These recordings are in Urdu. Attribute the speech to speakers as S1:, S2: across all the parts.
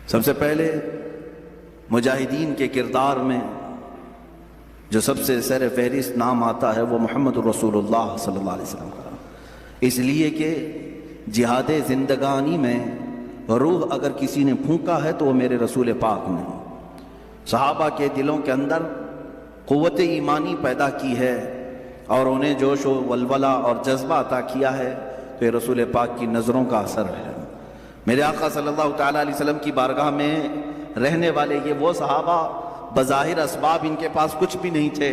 S1: سب سے پہلے مجاہدین کے کردار میں جو سب سے سر فہرست نام آتا ہے وہ محمد رسول اللہ صلی اللہ علیہ وسلم کا، اس لیے کہ جہاد زندگانی میں روح اگر کسی نے پھونکا ہے تو وہ میرے رسول پاک نے۔ صحابہ کے دلوں کے اندر قوت ایمانی پیدا کی ہے اور انہیں جوش و ولولہ اور جذبہ عطا کیا ہے، تو یہ رسول پاک کی نظروں کا اثر ہے۔ میرے آقا صلی اللہ تعالیٰ علیہ وسلم کی بارگاہ میں رہنے والے یہ وہ صحابہ، بظاہر اسباب ان کے پاس کچھ بھی نہیں تھے،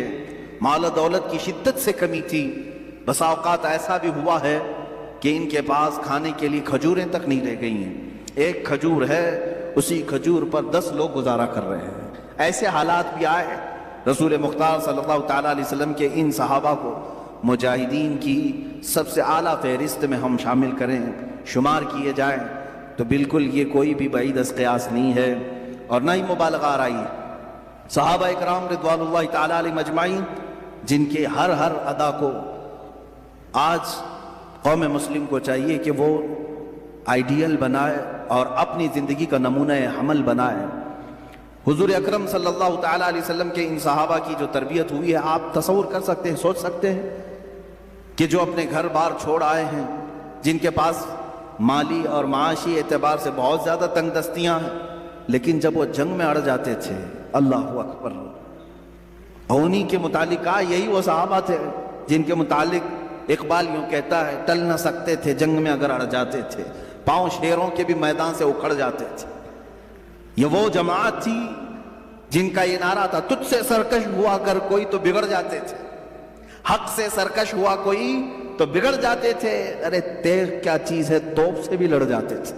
S1: مال و دولت کی شدت سے کمی تھی، بسا اوقات ایسا بھی ہوا ہے کہ ان کے پاس کھانے کے لیے کھجوریں تک نہیں رہ گئی ہیں، ایک کھجور ہے اسی کھجور پر 10 لوگ گزارا کر رہے ہیں۔ ایسے حالات بھی آئے، رسول مختار صلی اللہ تعالیٰ علیہ وسلم کے ان صحابہ کو مجاہدین کی سب سے اعلیٰ فہرست میں ہم شامل کریں، شمار کیے جائیں تو بالکل یہ کوئی بھی بعید از قیاس نہیں ہے اور نہ ہی مبالغہ آرائی ہے۔ صحابہ اکرام رضوان اللہ تعالیٰ علیہ مجمعین جن کے ہر ادا کو آج قوم مسلم کو چاہیے کہ وہ آئیڈیل بنائے اور اپنی زندگی کا نمونہ حمل بنائے۔ حضور اکرم صلی اللہ تعالیٰ علیہ وسلم کے ان صحابہ کی جو تربیت ہوئی ہے، آپ تصور کر سکتے ہیں، سوچ سکتے ہیں کہ جو اپنے گھر بار چھوڑ آئے ہیں، جن کے پاس مالی اور معاشی اعتبار سے بہت زیادہ تنگ دستیاں ہیں، لیکن جب وہ جنگ میں اڑ جاتے تھے، اللہ اکبر، انہی کے متعلق یہی وہ صحابہ تھے جن کے متعلق اقبال یوں کہتا ہے، ٹل نہ سکتے تھے جنگ میں اگر اڑ جاتے تھے، پاؤں شیروں کے بھی میدان سے اکھڑ جاتے تھے۔ یہ وہ جماعت تھی جن کا یہ نعرہ تھا، تجھ سے سرکش ہوا کر کوئی تو بگڑ جاتے تھے، حق سے سرکش ہوا کوئی تو بگڑ جاتے تھے، ارے تیغ کیا چیز ہے، توپ سے بھی لڑ جاتے تھے۔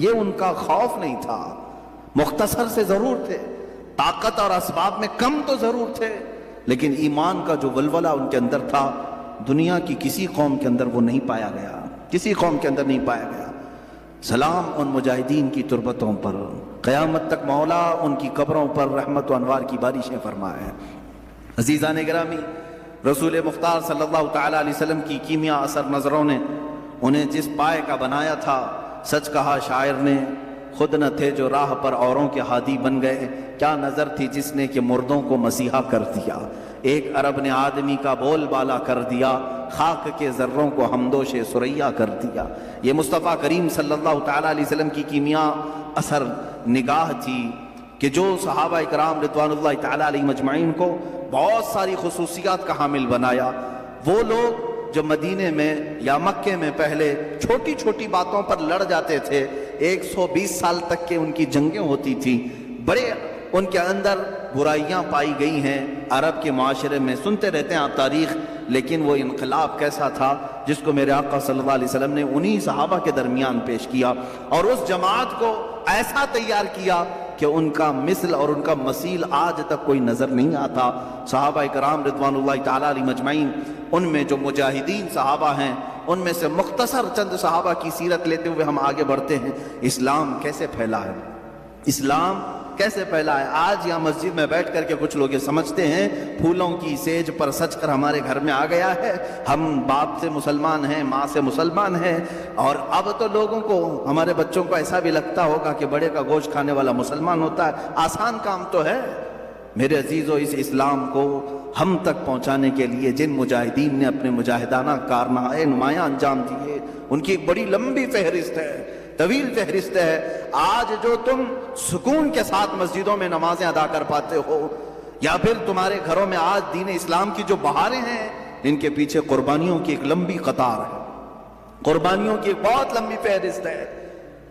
S1: یہ ان کا خوف نہیں تھا، مختصر سے ضرور تھے، طاقت اور اسباب میں کم تو ضرور تھے، لیکن ایمان کا جو ولولہ ان کے اندر تھا، دنیا کی کسی قوم کے اندر وہ نہیں پایا گیا، کسی قوم کے اندر نہیں پایا گیا۔ سلام ان مجاہدین کی تربتوں پر، قیامت تک مولا ان کی قبروں پر رحمت و انوار کی بارشیں فرمائے۔ عزیزان گرامی، رسول مختار صلی اللہ تعالیٰ علیہ وسلم کی کیمیا اثر نظروں نے انہیں جس پائے کا بنایا تھا، سچ کہا شاعر نے، خود نہ تھے جو راہ پر اوروں کے ہادی بن گئے، کیا نظر تھی جس نے کہ مردوں کو مسیحا کر دیا، ایک عرب نے آدمی کا بول بالا کر دیا، خاک کے ذروں کو ہمدوش ثریا کر دیا۔ یہ مصطفیٰ کریم صلی اللہ تعالیٰ علیہ وسلم کی کیمیا اثر نگاہ تھی کہ جو صحابہ اکرام رضوان اللہ تعالیٰ علیہ مجمعین کو بہت ساری خصوصیات کا حامل بنایا۔ وہ لوگ جو مدینے میں یا مکے میں پہلے چھوٹی چھوٹی باتوں پر لڑ جاتے تھے، 120 سال تک کے ان کی جنگیں ہوتی تھیں، بڑے ان کے اندر برائیاں پائی گئی ہیں، عرب کے معاشرے میں سنتے رہتے ہیں آپ تاریخ، لیکن وہ انقلاب کیسا تھا جس کو میرے آقا صلی اللہ علیہ وسلم نے انہی صحابہ کے درمیان پیش کیا اور اس جماعت کو ایسا تیار کیا کہ ان کا مثل اور ان کا مثیل آج تک کوئی نظر نہیں آتا۔ صحابہ اکرام رضوان اللہ تعالیٰ علیہ مجمعین، ان میں جو مجاہدین صحابہ ہیں، ان میں سے مختصر چند صحابہ کی سیرت لیتے ہوئے ہم آگے بڑھتے ہیں۔ اسلام کیسے پھیلا ہے، اسلام کیسے پھیلا ہے؟ آج یہاں مسجد میں بیٹھ کر کے کچھ لوگ یہ سمجھتے ہیں پھولوں کی سیج پر سج کر ہمارے گھر میں آ گیا ہے، ہم باپ سے مسلمان ہیں، ماں سے مسلمان ہیں، اور اب تو لوگوں کو، ہمارے بچوں کو ایسا بھی لگتا ہوگا کہ بڑے کا گوشت کھانے والا مسلمان ہوتا ہے۔ آسان کام تو ہے میرے عزیزو، اس اسلام کو ہم تک پہنچانے کے لیے جن مجاہدین نے اپنے مجاہدانہ کارنامے نمایاں انجام دیے، ان کی ایک بڑی لمبی فہرست ہے، طویل فہرست ہے۔ آج جو تم سکون کے ساتھ مسجدوں میں نمازیں ادا کر پاتے ہو، یا پھر تمہارے گھروں میں آج دین اسلام کی جو بہاریں ہیں، ان کے پیچھے قربانیوں کی ایک لمبی قطار ہے، قربانیوں کی ایک بہت لمبی فہرست ہے۔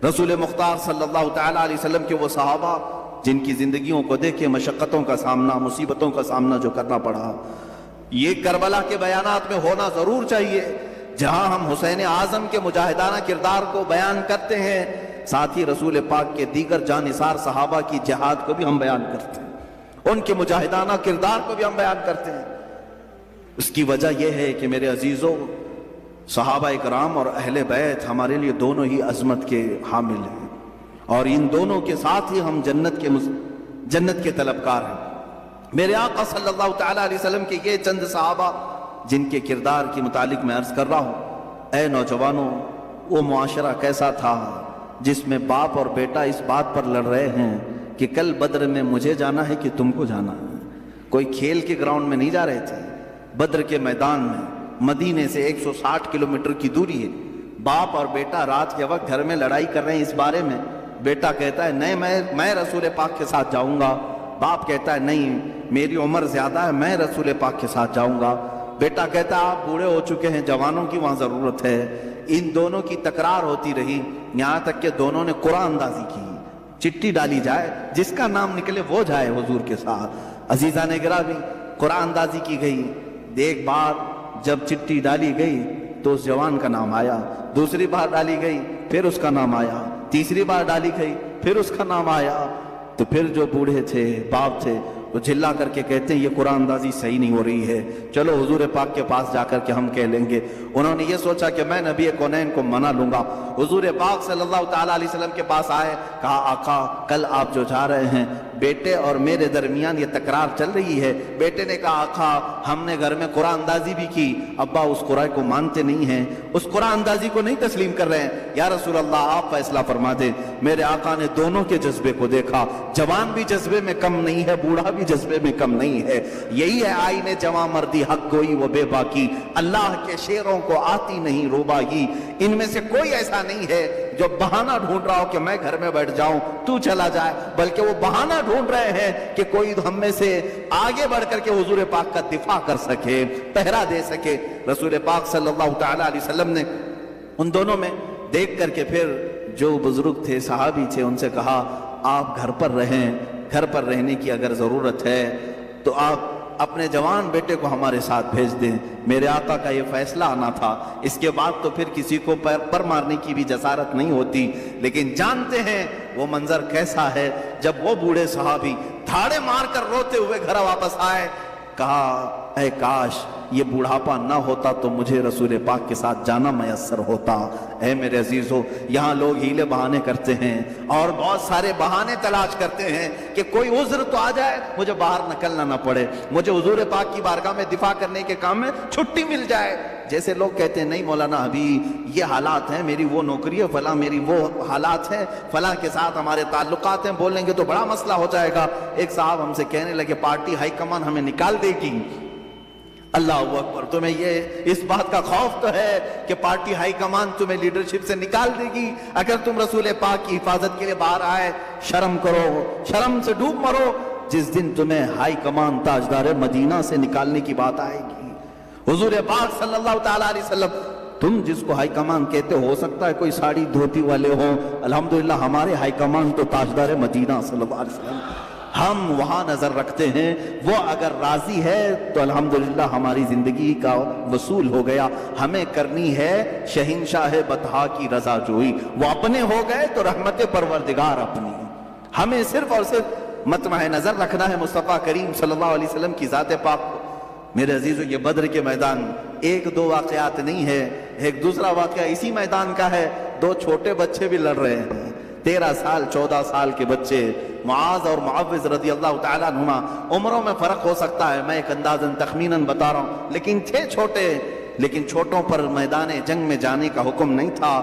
S1: رسول مختار صلی اللہ تعالیٰ علیہ وسلم کے وہ صحابہ جن کی زندگیوں کو دیکھے مشقتوں کا سامنا، مصیبتوں کا سامنا جو کرنا پڑا، یہ کربلا کے بیانات میں ہونا ضرور چاہیے۔ جہاں ہم حسین اعظم کے مجاہدانہ کردار کو بیان کرتے ہیں، ساتھ ہی رسول پاک کے دیگر جانثار صحابہ کی جہاد کو بھی ہم بیان کرتے ہیں، ان کے مجاہدانہ کردار کو بھی ہم بیان کرتے ہیں۔ اس کی وجہ یہ ہے کہ میرے عزیزوں، صحابہ اکرام اور اہل بیت ہمارے لیے دونوں ہی عظمت کے حامل ہیں، اور ان دونوں کے ساتھ ہی ہم جنت کے طلبکار ہیں۔ میرے آقا صلی اللہ تعالیٰ علیہ وسلم کے یہ چند صحابہ جن کے کردار کے متعلق میں عرض کر رہا ہوں، اے نوجوانوں، وہ معاشرہ کیسا تھا جس میں باپ اور بیٹا اس بات پر لڑ رہے ہیں کہ کل بدر میں مجھے جانا ہے کہ تم کو جانا ہے۔ کوئی کھیل کے گراؤنڈ میں نہیں جا رہے تھے، بدر کے میدان میں، مدینے سے 160 کلومیٹر کی دوری ہے۔ باپ اور بیٹا رات کے وقت گھر میں لڑائی کر رہے ہیں اس بارے میں۔ بیٹا کہتا ہے نہیں میں رسول پاک کے ساتھ جاؤں گا، باپ کہتا ہے نہیں میری عمر زیادہ ہے، میں رسول پاک کے ساتھ جاؤں گا۔ بیٹا کہتا ہے آپ بوڑھے ہو چکے ہیں، جوانوں کی وہاں ضرورت ہے۔ ان دونوں کی تکرار ہوتی رہی، یہاں تک کہ دونوں نے قرآن اندازی کی، چٹھی ڈالی جائے، جس کا نام نکلے وہ جائے حضور کے ساتھ۔ عزیزان گرامی، قرآن اندازی کی گئی۔ ایک بار جب چٹھی ڈالی گئی تو اس جوان کا نام آیا، دوسری بار ڈالی گئی پھر اس کا نام آیا، تیسری بار ڈالی گئی پھر اس کا نام آیا۔ تو پھر جو بوڑھے تھے، باپ تھے، وہ چلا کر کے کہتے ہیں یہ قرآن اندازی صحیح نہیں ہو رہی ہے، چلو حضور پاک کے پاس جا کر کے ہم کہہ لیں گے۔ انہوں نے یہ سوچا کہ میں نبی کونین کو منا لوں گا۔ حضور پاک صلی اللہ تعالیٰ علیہ وسلم کے پاس آئے، کہا آقا کل آپ جو جا رہے ہیں بیٹے اور میرے درمیان یہ تکرار چل رہی ہے۔ بیٹے نے کہا آقا ہم نے گھر میں قرآن اندازی بھی کی، ابا اس قرآن کو مانتے نہیں ہیں، اس قرآن اندازی کو نہیں تسلیم کر رہے ہیں، یا رسول اللہ آپ فیصلہ فرما دیں۔ میرے آقا نے دونوں کے جذبے کو دیکھا، جوان بھی جذبے میں کم نہیں ہے، بوڑھا بھی جذبے میں کم نہیں ہے۔ یہی ہے آئین جواں مردی حق گوئی و بے باکی، اللہ کے شیروں کو آتی نہیں روبائی۔ ان میں سے کوئی ایسا نہیں ہے جو بہانہ ڈھونڈ رہا ہو کہ میں گھر میں بیٹھ جاؤں تو چلا جائے، بلکہ وہ بہانہ ڈھونڈ رہے ہیں کہ کوئی ہم میں سے آگے بڑھ کر کے حضور پاک کا دفاع کر سکے، پہرا دے سکے۔ رسول پاک صلی اللہ تعالیٰ علیہ وسلم نے ان دونوں میں دیکھ کر کے پھر جو بزرگ تھے، صحابی تھے، ان سے کہا آپ گھر پر رہیں، گھر پر رہنے کی اگر ضرورت ہے تو آپ اپنے جوان بیٹے کو ہمارے ساتھ بھیج دیں۔ میرے آقا کا یہ فیصلہ آنا تھا، اس کے بعد تو پھر کسی کو پر مارنے کی بھی جسارت نہیں ہوتی، لیکن جانتے ہیں وہ منظر کیسا ہے جب وہ بوڑھے صحابی دھاڑے مار کر روتے ہوئے گھر واپس آئے۔ کہا اے کاش یہ بوڑھاپا نہ ہوتا تو مجھے رسول پاک کے ساتھ جانا میسر ہوتا۔ اے میرے عزیزو، یہاں لوگ ہیلے بہانے کرتے ہیں اور بہت سارے بہانے تلاش کرتے ہیں کہ کوئی عذر تو آ جائے، مجھے باہر نکلنا نہ پڑے، مجھے حضور پاک کی بارگاہ میں دفاع کرنے کے کام میں چھٹی مل جائے۔ جیسے لوگ کہتے ہیں نہیں مولانا ابھی یہ حالات ہیں، میری وہ نوکری ہے فلاں، میری وہ حالات ہیں فلاں کے ساتھ ہمارے تعلقات ہیں، بولیں گے تو بڑا مسئلہ ہو جائے گا۔ ایک صاحب ہم سے کہنے لگے پارٹی ہائی کمان ہمیں نکال دے گی۔ اللہ اکبر، تمہیں یہ اس بات کا خوف تو ہے کہ پارٹی ہائی کمان تمہیں لیڈرشپ سے نکال دے گی؟ اگر تم رسول پاک کی حفاظت کے لیے باہر آئے، شرم کرو، شرم سے ڈوب مرو، جس دن تمہیں ہائی کمان تاجدار مدینہ سے نکالنے کی بات آئے گی۔ حضور پاک صلی اللہ تعالیٰ علیہ وسلم، تم جس کو ہائی کمان کہتے ہو سکتا ہے کوئی ساڑی دھوتی والے ہوں، الحمدللہ ہمارے ہائی کمان تو تاجدار مدینہ صلی اللہ علیہ وسلم، ہم وہاں نظر رکھتے ہیں۔ وہ اگر راضی ہے تو الحمدللہ ہماری زندگی کا وصول ہو گیا۔ ہمیں کرنی ہے شہنشاہ بطحا کی رضا جوئی، وہ اپنے ہو گئے تو رحمت پروردگار اپنی۔ ہمیں صرف اور صرف مطمع نظر رکھنا ہے مصطفیٰ کریم صلی اللہ علیہ وسلم کی ذات پاک کو۔ میرے عزیزو، یہ بدر کے میدان ایک دو واقعات نہیں ہے، ایک دوسرا واقعہ اسی میدان کا ہے۔ دو چھوٹے بچے بھی لڑ رہے ہیں، 13 سال 14 سال کے بچے، معاذ اور معوذ رضی اللہ تعالیٰ عنہما۔ عمروں میں فرق ہو سکتا ہے، میں ایک اندازاً تخمیناً بتا رہا ہوں، لیکن تھے چھوٹے، لیکن چھوٹوں پر میدان جنگ میں جانے کا حکم نہیں تھا۔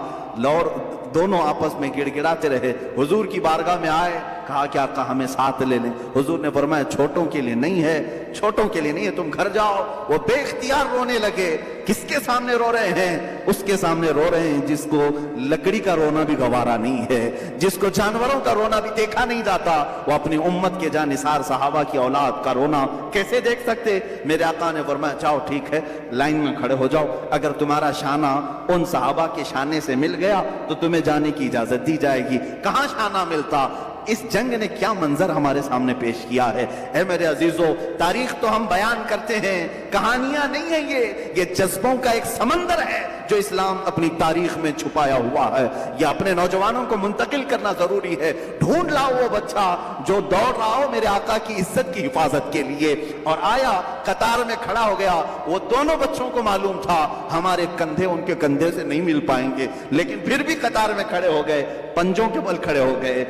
S1: دونوں آپس میں گڑ گڑاتے رہے، حضور کی بارگاہ میں آئے، کہا کہ آقا ہمیں ساتھ لے لیں۔ حضور نے فرمایا چھوٹوں کے لیے نہیں ہے، چھوٹوں کے لیے نہیں ہے، تم گھر جاؤ۔ وہ بے اختیار رونے لگے۔ کس کے سامنے رو رہے ہیں؟ اس کے سامنے رو رہے ہیں جس کو لکڑی کا رونا بھی گوارا نہیں ہے، جس کو جانوروں کا رونا بھی دیکھا نہیں جاتا۔ وہ اپنی امت کے جانثار صحابہ کی اولاد کا رونا کیسے دیکھ سکتے؟ میرے آقا نے فرمایا جاؤ ٹھیک ہے، لائن میں کھڑے ہو جاؤ، اگر تمہارا شانہ ان صحابہ کے شانے سے مل گیا تو تمہیں جانے کی اجازت دی جائے گی۔ کہاں شانہ ملتا؟ اس جنگ نے کیا منظر ہمارے سامنے پیش کیا ہے۔ اے میرے عزیزو، تاریخ تو ہم بیان کرتے ہیں، کہانیاں نہیں ہیں، یہ جذبوں کا ایک سمندر ہے جو اسلام اپنی تاریخ میں چھپایا ہوا ہے۔ یہ اپنے نوجوانوں کو منتقل کرنا ضروری ہے۔ ڈھونڈ لاؤ وہ بچہ جو دوڑ رہا ہو میرے آقا کی عزت کی حفاظت کے لیے، اور آیا قطار میں کھڑا ہو گیا۔ وہ دونوں بچوں کو معلوم تھا ہمارے کندھے ان کے کندھے سے نہیں مل پائیں گے، لیکن پھر بھی قطار میں کھڑے ہو گئے، پنجوں کے بل کھڑے ہو گئے،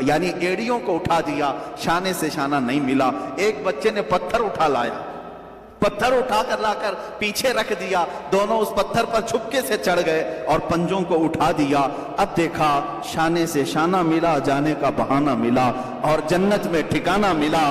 S1: یعنی ایڑیوں کو اٹھا دیا، شانے سے شانہ نہیں ملا۔ ایک بچے نے پتھر اٹھا لایا، پتھر اٹھا کر لا کر پیچھے رکھ دیا، دونوں اس پتھر پر چھپکے سے چڑھ گئے اور پنجوں کو اٹھا دیا۔ اب دیکھا شانے سے شانہ ملا، جانے کا بہانہ ملا اور جنت میں ٹھکانہ ملا۔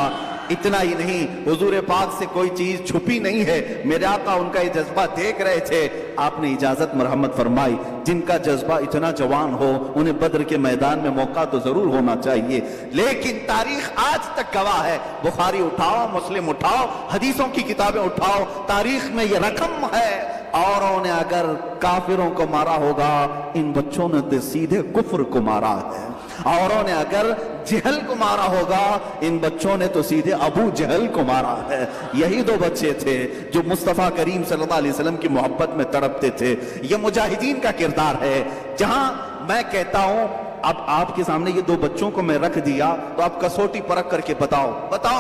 S1: اتنا ہی نہیں، حضور پاک سے کوئی چیز چھپی نہیں ہے، میرے آقا ان کا یہ جذبہ دیکھ رہے تھے۔ آپ نے اجازت مرحمت فرمائی، جن کا جذبہ اتنا جوان ہو انہیں بدر کے میدان میں موقع تو ضرور ہونا چاہیے، لیکن تاریخ آج تک گواہ ہے۔ بخاری اٹھاؤ، مسلم اٹھاؤ، حدیثوں کی کتابیں اٹھاؤ، تاریخ میں یہ رقم ہے۔ اوروں نے اگر کافروں کو مارا ہوگا، ان بچوں نے تو سیدھے کفر کو مارا ہے۔ اوروں نے اگر جہل کو مارا ہوگا، ان بچوں نے تو سیدھے ابو جہل کو مارا ہے۔ یہی دو بچے تھے جو مصطفیٰ کریم صلی اللہ علیہ وسلم کی محبت میں تڑپتے تھے۔ یہ مجاہدین کا کردار ہے۔ جہاں میں کہتا ہوں اب آپ کے سامنے یہ دو بچوں کو میں رکھ دیا تو آپ کسوٹی پرکھ کر کے بتاؤ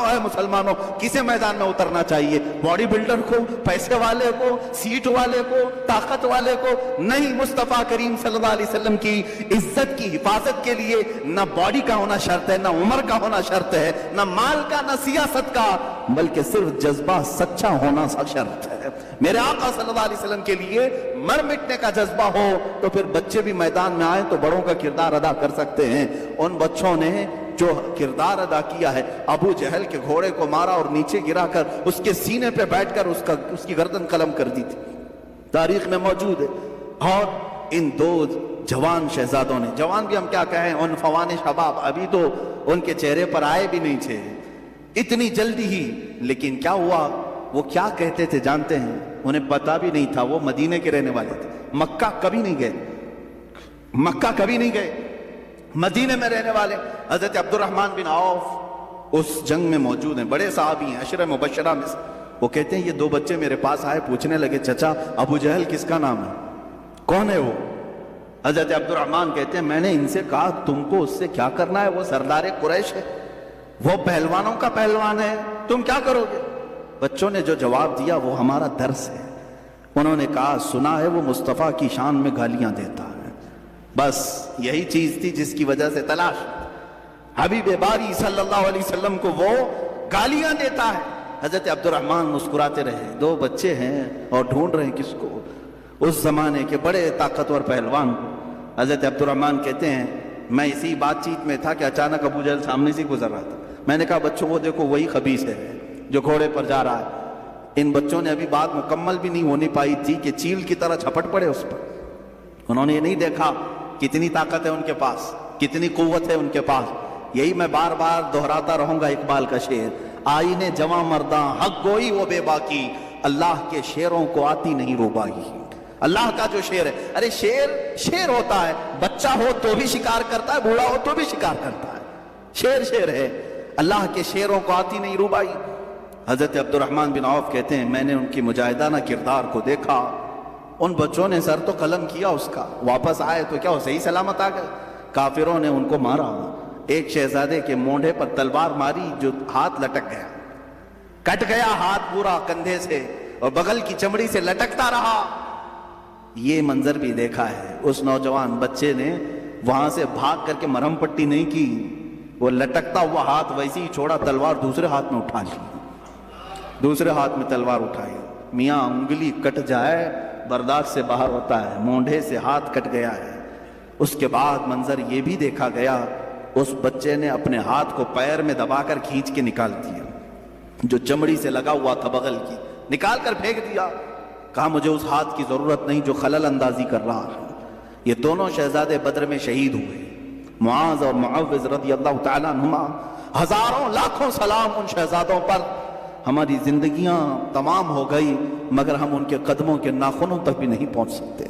S1: اے مسلمانوں، کسے میدان میں اترنا چاہیے؟ باڈی بلڈر کو، پیسے والے کو، سیٹ والے کو، طاقت والے کو؟ نہیں، مصطفیٰ کریم صلی اللہ علیہ وسلم کی عزت کی حفاظت کے لیے نہ باڈی کا ہونا شرط ہے، نہ عمر کا ہونا شرط ہے، نہ مال کا، نہ سیاست کا، بلکہ صرف جذبہ سچا ہونا سا شرط ہے۔ میرے آقا صلی اللہ علیہ وسلم کے لیے مر مٹنے کا جذبہ ہو تو پھر بچے بھی میدان میں آئیں تو بڑوں کا کردار ادا کر سکتے ہیں۔ ان بچوں نے جو کردار ادا کیا ہے، ابو جہل کے گھوڑے کو مارا اور نیچے گرا کر اس کے سینے پہ بیٹھ کر اس کی گردن قلم کر دی تھی، تاریخ میں موجود ہے۔ اور ان دو جوان شہزادوں نے، جوان بھی ہم کیا کہیں، ان فوان شباب، ابھی تو ان کے چہرے پر آئے بھی نہیں تھے اتنی جلدی ہی، لیکن کیا ہوا، وہ کیا کہتے تھے جانتے ہیں؟ انہیں پتا بھی نہیں تھا وہ مدینے کے رہنے والے تھے، مکہ کبھی نہیں گئے، مدینے میں رہنے والے۔ حضرت عبد الرحمن بن عوف اس جنگ میں موجود ہیں، بڑے صحابی ہیں، عشرہ مبشرہ میں سے۔ وہ کہتے ہیں یہ دو بچے میرے پاس آئے، پوچھنے لگے چچا ابو جہل کس کا نام ہے، کون ہے وہ؟ حضرت عبد الرحمن کہتے ہیں میں نے ان سے کہا تم کو اس سے کیا کرنا ہے، وہ سردار قریش ہے، وہ پہلوانوں کا پہلوان ہے، تم کیا کرو گے؟ بچوں نے جو جواب دیا وہ ہمارا درس ہے۔ انہوں نے کہا سنا ہے وہ مصطفیٰ کی شان میں گالیاں دیتا ہے، بس یہی چیز تھی جس کی وجہ سے تلاش، حبیب باری صلی اللہ علیہ وسلم کو وہ گالیاں دیتا ہے۔ حضرت عبد الرحمن مسکراتے رہے، دو بچے ہیں اور ڈھونڈ رہے ہیں کس کو، اس زمانے کے بڑے طاقتور پہلوان کو۔ حضرت عبد الرحمن کہتے ہیں میں اسی بات چیت میں تھا کہ اچانک ابو جہل سامنے سے گزر رہا تھا، میں نے کہا بچوں وہ دیکھو وہی خبیث ہے جو گھوڑے پر جا رہا ہے۔ ان بچوں نے ابھی بات مکمل بھی نہیں ہونی پائی تھی کہ چیل کی طرح جھپٹ پڑے اس پر۔ انہوں نے یہ نہیں دیکھا کتنی طاقت ہے ان کے پاس، کتنی قوت ہے ان کے پاس۔ یہی میں بار بار دہراتا رہوں گا اقبال کا شعر، آئینے جواں مرداں حق گوئی وہ بے باکی، اللہ کے شیروں کو آتی نہیں روبائی۔ اللہ کا جو شیر ہے، ارے شیر ہوتا ہے، بچہ ہو تو بھی شکار کرتا ہے، بوڑھا ہو تو بھی شکار کرتا ہے، شیر ہے، اللہ کے شیروں کو آتی نہیں روبائی۔ حضرت عبد الرحمن بن عوف کہتے ہیں میں نے ان کی مجاہدانہ کردار کو دیکھا، ان بچوں نے سر تو قلم کیا اس کا، واپس آئے تو کیا وہ صحیح سلامت آ گئے؟ کافروں نے ان کو مارا، ایک شہزادے کے مونڈے پر تلوار ماری جو ہاتھ لٹک گیا، کٹ گیا ہاتھ پورا کندھے سے اور بغل کی چمڑی سے لٹکتا رہا۔ یہ منظر بھی دیکھا ہے، اس نوجوان بچے نے وہاں سے بھاگ کر کے مرہم پٹی نہیں کی، وہ لٹکتا ہوا ہاتھ ویسے ہی چھوڑا، تلوار دوسرے ہاتھ میں اٹھا لی، دوسرے ہاتھ میں تلوار اٹھائی۔ میاں انگلی کٹ جائے برداشت سے باہر ہوتا ہے، مونڈھے سے ہاتھ کٹ گیا ہے۔ اس کے بعد منظر یہ بھی دیکھا گیا، اس بچے نے اپنے ہاتھ کو پیر میں دبا کر کھینچ کے نکال دیا، جو چمڑی سے لگا ہوا تھا بغل کی، نکال کر پھینک دیا، کہا مجھے اس ہاتھ کی ضرورت نہیں جو خلل اندازی کر رہا ہے۔ یہ دونوں شہزادے بدر میں شہید ہوئے، معاذ اور معوذ رضی اللہ تعالیٰ عنہما۔ ہزاروں لاکھوں سلام ان شہزادوں پر۔ ہماری زندگیاں تمام ہو گئی مگر ہم ان کے قدموں کے ناخنوں تک بھی نہیں پہنچ سکتے،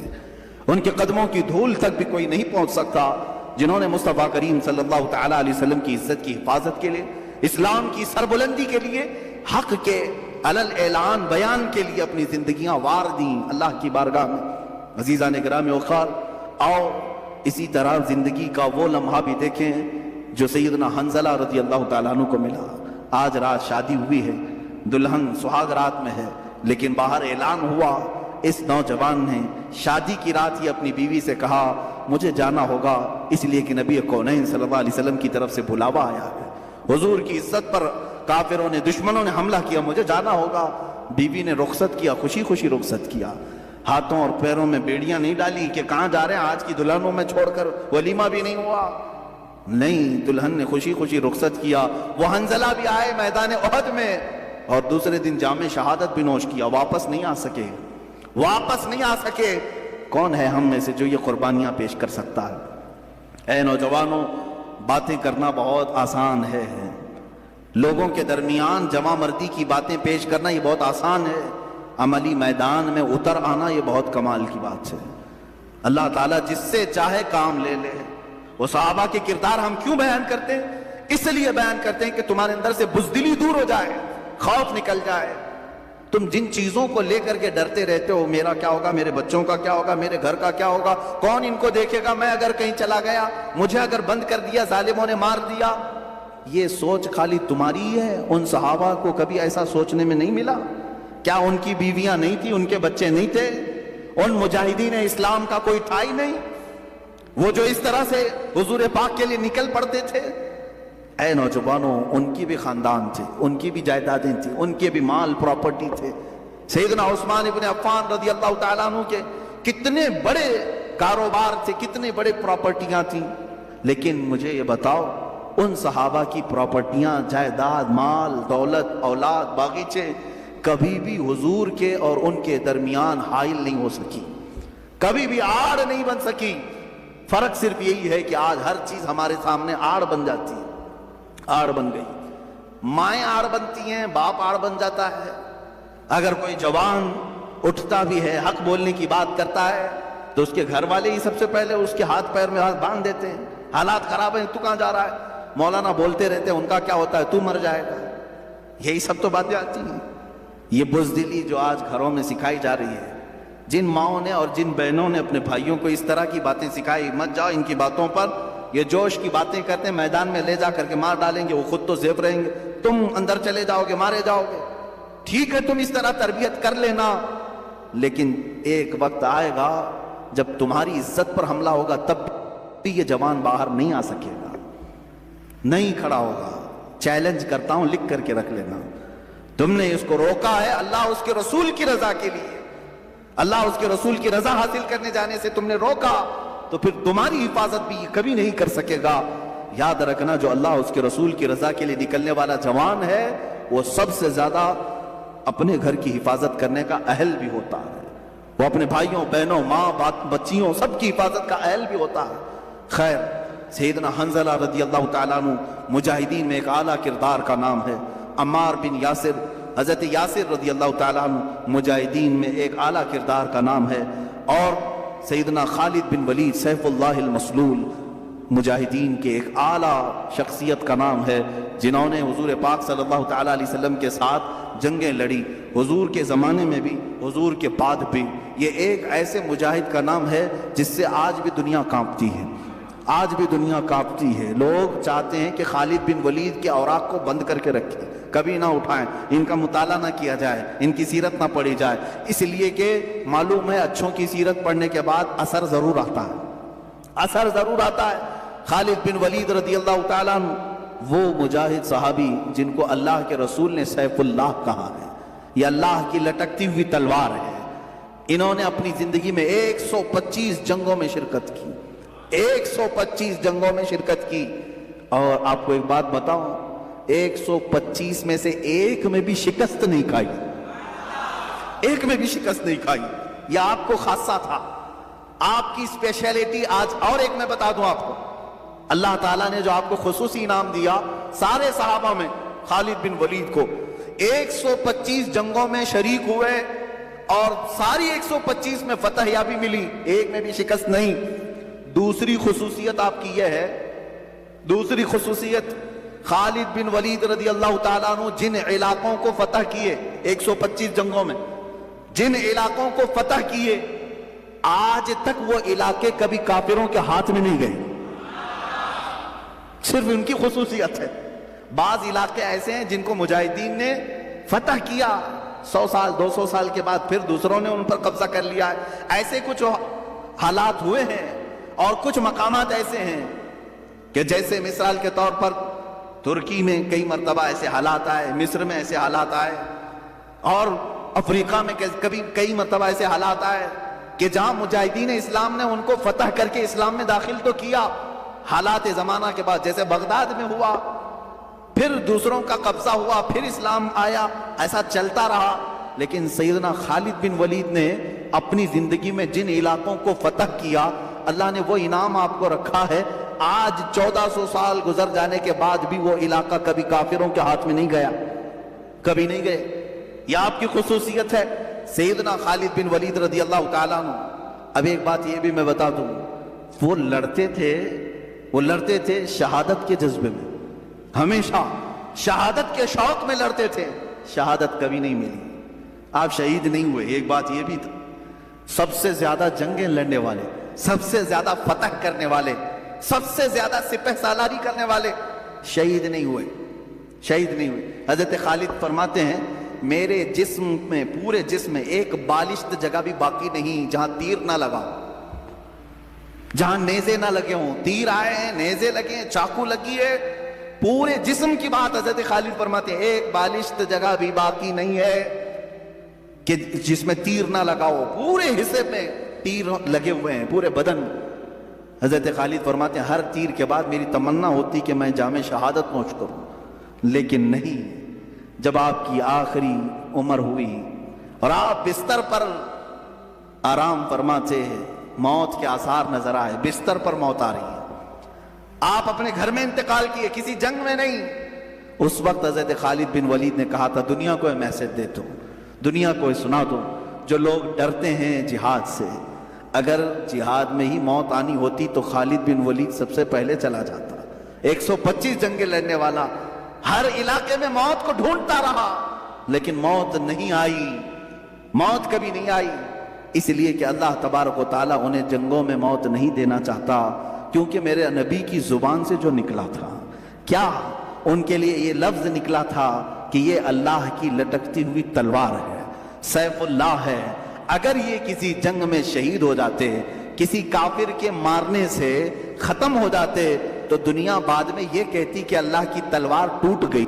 S1: ان کے قدموں کی دھول تک بھی کوئی نہیں پہنچ سکتا جنہوں نے مصطفیٰ کریم صلی اللہ تعالیٰ علیہ وسلم کی عزت کی حفاظت کے لیے، اسلام کی سربلندی کے لیے، حق کے علل اعلان بیان کے لیے اپنی زندگیاں وار دیں اللہ کی بارگاہ میں۔ عزیزان گرامی اوقار، آؤ اسی طرح زندگی کا وہ لمحہ بھی دیکھیں جو سیدنا حنظلہ رضی اللہ تعالیٰ عنہ کو ملا۔ آج رات شادی ہوئی ہے، دلہن سہاگ رات میں ہے، لیکن باہر اعلان ہوا، اس نوجوان نے شادی کی رات ہی اپنی بیوی سے کہا مجھے جانا ہوگا، اس لیے کہ نبی کونین صلی اللہ علیہ وسلم کی طرف سے بلاوا آیا ہے، حضور کی عزت پر کافروں نے، دشمنوں نے حملہ کیا، مجھے جانا ہوگا۔ بیوی نے رخصت کیا، خوشی خوشی رخصت کیا، ہاتھوں اور پیروں میں بیڑیاں نہیں ڈالی کہ کہاں جا رہے ہیں آج کی دلہنوں میں چھوڑ کر، ولیمہ بھی نہیں ہوا، نہیں، دلہن نے خوشی خوشی رخصت کیا۔ وہ حنظلہ بھی آئے میدان احد میں اور دوسرے دن جام شہادت بھی نوش کیا، واپس نہیں آ سکے، واپس نہیں آ سکے۔ کون ہے ہم میں سے جو یہ قربانیاں پیش کر سکتا ہے؟ اے نوجوانوں، باتیں کرنا بہت آسان ہے، لوگوں کے درمیان جمع مردی کی باتیں پیش کرنا یہ بہت آسان ہے، عملی میدان میں اتر آنا یہ بہت کمال کی بات ہے۔ اللہ تعالیٰ جس سے چاہے کام لے لے۔ وہ صحابہ کے کردار ہم کیوں بیان کرتے ہیں؟ اس لیے بیان کرتے ہیں کہ تمہارے اندر سے بزدلی دور ہو جائے، خوف نکل جائے۔ تم جن چیزوں کو لے کر کے ڈرتے رہتے ہو، میرا کیا ہوگا، میرے بچوں کا کیا ہوگا، میرے گھر کا کیا ہوگا، کون ان کو دیکھے گا، میں اگر کہیں چلا گیا، مجھے اگر بند کر دیا، ظالموں نے مار دیا، یہ سوچ خالی تمہاری ہی ہے۔ ان صحابہ کو کبھی ایسا سوچنے میں نہیں ملا؟ کیا ان کی بیویاں نہیں تھی، ان کے بچے نہیں تھے؟ ان مجاہدین اسلام کا کوئی تھا ہی نہیں، وہ جو اس طرح سے حضور پاک کے لیے نکل پڑتے تھے؟ اے نوجوانوں، ان کی بھی خاندان تھے، ان کی بھی جائیدادیں تھیں، ان کے بھی مال پراپرٹی تھے۔ سیدنا عثمان ابن عفان رضی اللہ تعالیٰ عنہ کے کتنے بڑے کاروبار تھے، کتنے بڑے پراپرٹیاں تھیں، لیکن مجھے یہ بتاؤ، ان صحابہ کی پراپرٹیاں، جائیداد، مال، دولت، اولاد، باغیچے کبھی بھی حضور کے اور ان کے درمیان حائل نہیں ہو سکی، کبھی بھی آڑ نہیں بن سکی۔ فرق صرف یہی ہے کہ آج ہر چیز ہمارے سامنے آڑ بن جاتی ہے، آڑ بن گئی، مائیں آڑ بنتی ہیں، باپ آڑ بن جاتا ہے۔ اگر کوئی جوان اٹھتا بھی ہے، حق بولنے کی بات کرتا ہے، تو اس کے گھر والے ہی سب سے پہلے اس کے ہاتھ پیر میں ہاتھ باندھ دیتے ہیں، حالات خراب ہیں، تو کہاں جا رہا ہے؟ مولانا بولتے رہتے ہیں، ان کا کیا ہوتا ہے، تو مر جائے گا، یہی سب تو باتیں آتی ہیں۔ یہ بزدلی جو آج گھروں میں سکھائی جا رہی ہے، جن ماؤں نے اور جن بہنوں نے اپنے بھائیوں کو اس طرح کی باتیں سکھائی، مت جاؤ ان کی باتوں پر، یہ جوش کی باتیں کرتے ہیں، میدان میں لے جا کر کے مار ڈالیں گے، وہ خود تو زیب رہیں گے، تم اندر چلے جاؤ گے، مارے جاؤ گے۔ ٹھیک ہے، تم اس طرح تربیت کر لینا، لیکن ایک وقت آئے گا جب تمہاری عزت پر حملہ ہوگا، تب بھی یہ جوان باہر نہیں آ سکے گا، نہیں کھڑا ہوگا۔ چیلنج کرتا ہوں، لکھ کر کے رکھ لینا، تم نے اس کو روکا ہے اللہ اس کے رسول کی رضا کے لیے، اللہ اس کے رسول کی رضا حاصل کرنے جانے سے تم نے روکا، تو پھر تمہاری حفاظت بھی کبھی نہیں کر سکے گا۔ یاد رکھنا، جو اللہ اس کے رسول کی رضا کے لیے نکلنے والا جوان ہے، وہ سب سے زیادہ اپنے گھر کی حفاظت کرنے کا اہل بھی ہوتا ہے، وہ اپنے بھائیوں، بہنوں، ماں، بچیوں سب کی حفاظت کا اہل بھی ہوتا ہے۔ خیر، سیدنا حنظلہ رضی اللہ تعالیٰ عنہ مجاہدین میں ایک اعلیٰ کردار کا نام ہے۔ عمار بن یاسر، حضرت یاسر رضی اللہ تعالیٰ عنہ مجاہدین میں ایک اعلیٰ کردار کا نام ہے، اور سیدنا خالد بن ولید سیف اللہ المسلول مجاہدین کے ایک اعلیٰ شخصیت کا نام ہے، جنہوں نے حضور پاک صلی اللہ تعالیٰ علیہ وسلم کے ساتھ جنگیں لڑی، حضور کے زمانے میں بھی، حضور کے بعد بھی۔ یہ ایک ایسے مجاہد کا نام ہے جس سے آج بھی دنیا کانپتی ہے، آج بھی دنیا کانپتی ہے۔ لوگ چاہتے ہیں کہ خالد بن ولید کے اوراق کو بند کر کے رکھیں، کبھی نہ اٹھائیں، ان کا مطالعہ نہ کیا جائے، ان کی سیرت نہ پڑھی جائے، اس لیے کہ معلوم ہے اچھوں کی سیرت پڑھنے کے بعد اثر ضرور آتا ہے، اثر ضرور آتا ہے۔ خالد بن ولید رضی اللہ تعالیٰ عنہ وہ مجاہد صحابی جن کو اللہ کے رسول نے سیف اللہ کہا ہے، یہ اللہ کی لٹکتی ہوئی تلوار ہے۔ انہوں نے اپنی زندگی میں 125 جنگوں میں شرکت کی، 125 جنگوں میں شرکت کی، اور آپ کو ایک بات بتاؤں، 125 میں سے ایک میں بھی شکست نہیں کھائی، ایک میں بھی شکست نہیں کھائی۔ یہ آپ کو خاصہ تھا، آپ کی اسپیشلٹی آج۔ اور ایک میں بتا دوں آپ کو، اللہ تعالیٰ نے جو آپ کو خصوصی انعام دیا سارے صحابہ میں، خالد بن ولید کو 125 جنگوں میں شریک ہوئے اور ساری 125 میں فتح یابی ملی، ایک میں بھی شکست نہیں۔ دوسری خصوصیت آپ کی یہ ہے، دوسری خصوصیت، خالد بن ولید رضی اللہ تعالیٰ عنہ جن علاقوں کو فتح کیے 125 جنگوں میں، جن علاقوں کو فتح کیے، آج تک وہ علاقے کبھی کافروں کے ہاتھ میں نہیں گئے، صرف ان کی خصوصیت ہے۔ بعض علاقے ایسے ہیں جن کو مجاہدین نے فتح کیا، 100 سال 200 سال کے بعد پھر دوسروں نے ان پر قبضہ کر لیا ہے، ایسے کچھ حالات ہوئے ہیں۔ اور کچھ مقامات ایسے ہیں کہ جیسے مثال کے طور پر ترکی میں کئی مرتبہ ایسے حالات آئے، مصر میں ایسے حالات آئے، اور افریقہ میں کبھی کئی مرتبہ ایسے حالات آئے کہ جہاں مجاہدین اسلام نے ان کو فتح کر کے اسلام میں داخل تو کیا، حالات زمانہ کے بعد جیسے بغداد میں ہوا، پھر دوسروں کا قبضہ ہوا، پھر اسلام آیا، ایسا چلتا رہا. لیکن سیدنا خالد بن ولید نے اپنی زندگی میں جن علاقوں کو فتح کیا، اللہ نے وہ انعام آپ کو رکھا ہے. آج 1400 سال گزر جانے کے بعد بھی وہ علاقہ کبھی کافروں کے ہاتھ میں نہیں گیا، کبھی نہیں گئے. یہ آپ کی خصوصیت ہے سیدنا خالد بن ولید رضی اللہ تعالیٰ عنہ. اب ایک بات یہ بھی میں بتا دوں، وہ لڑتے تھے شہادت کے جذبے میں، ہمیشہ شہادت کے شوق میں لڑتے تھے. شہادت کبھی نہیں ملی، آپ شہید نہیں ہوئے. ایک بات یہ بھی تھا، سب سے زیادہ جنگیں لڑنے والے، سب سے زیادہ فتح کرنے والے، سب سے زیادہ سپہ سالاری کرنے والے شہید نہیں ہوئے. حضرت خالد فرماتے ہیں میرے جسم میں، پورے جسم میں ایک بالشت جگہ بھی باقی نہیں جہاں تیر نہ لگا، جہاں نیزے نہ لگے ہوں. تیر آئے ہیں، نیزے لگے ہیں، چاقو لگی ہے، پورے جسم کی بات حضرت خالد فرماتے ہیں ایک بالشت جگہ بھی باقی نہیں ہے کہ جس میں تیر نہ لگا ہو. پورے حصے میں تیر لگے ہوئے ہیں، پورے بدن. حضرت خالد فرماتے ہیں ہر تیر کے بعد میری تمنا ہوتی کہ میں جام شہادت نوش کروں، لیکن نہیں. جب آپ کی آخری عمر ہوئی اور آپ بستر پر آرام فرماتے، موت کے آثار نظر آئے، بستر پر موت آ رہی ہے، آپ اپنے گھر میں انتقال کیے، کسی جنگ میں نہیں. اس وقت حضرت خالد بن ولید نے کہا تھا دنیا کو میسج دیتا ہوں، دنیا کو سنا دو، جو لوگ ڈرتے ہیں جہاد سے، اگر جہاد میں ہی موت آنی ہوتی تو خالد بن ولید سب سے پہلے چلا جاتا. 125 جنگیں لڑنے والا، ہر علاقے میں موت کو ڈھونڈتا رہا، لیکن موت نہیں آئی، موت کبھی نہیں آئی. اس لیے کہ اللہ تبارک و تعالیٰ انہیں جنگوں میں موت نہیں دینا چاہتا، کیونکہ میرے نبی کی زبان سے جو نکلا تھا، کیا ان کے لیے یہ لفظ نکلا تھا کہ یہ اللہ کی لٹکتی ہوئی تلوار ہے، سیف اللہ ہے. اگر یہ کسی جنگ میں شہید ہو جاتے، کسی کافر کے مارنے سے ختم ہو جاتے، تو دنیا بعد میں یہ کہتی کہ اللہ کی تلوار ٹوٹ گئی.